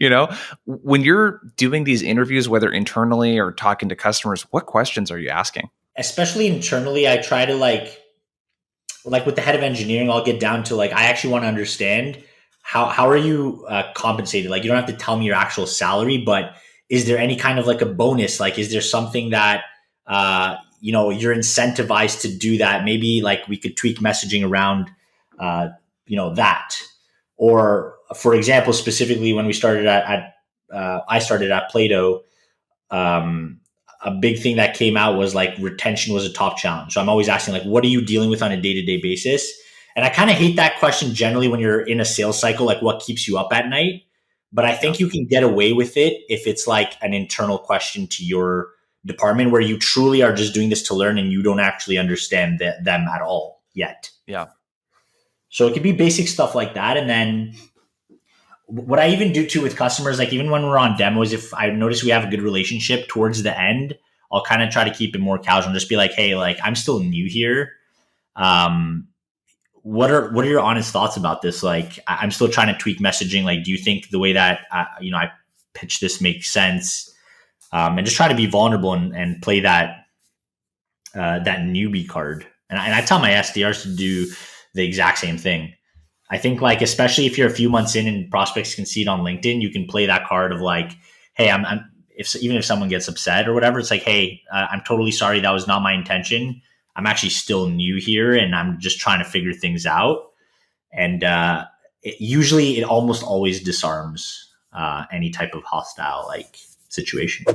You know, when you're doing these interviews, whether internally or talking to customers, what questions are you asking? Especially internally, I try to like with the head of engineering, I'll get down to like, I actually want to understand how are you compensated? Like, you don't have to tell me your actual salary, but is there any kind of like a bonus? Like, is there something that, you're incentivized to do that? Maybe like we could tweak messaging around, uh, that. Or for example, specifically when we started I started at Plato, um, a big thing that came out was like retention was a top challenge. So I'm always asking like, what are you dealing with on a day to day basis? And I kind of hate that question generally when you're in a sales cycle, like what keeps you up at night. But I Yeah. think you can get away with it if it's like an internal question to your department where you truly are just doing this to learn and you don't actually understand them at all yet. Yeah. So it could be basic stuff like that. And then what I even do too with customers, like even when we're on demos, if I notice we have a good relationship towards the end, I'll kind of try to keep it more casual and just be like, hey, like I'm still new here. Um, what are your honest thoughts about this? Like I'm still trying to tweak messaging. Like, do you think the way that I pitch this makes sense? And just try to be vulnerable and play that newbie card. And I tell my SDRs to do the exact same thing. I think like especially if you're a few months in and prospects can see it on LinkedIn, you can play that card of like, hey, I'm if even if someone gets upset or whatever, it's like, hey, I'm totally sorry, that was not my intention. I'm actually still new here and I'm just trying to figure things out. And usually it almost always disarms any type of hostile like situation.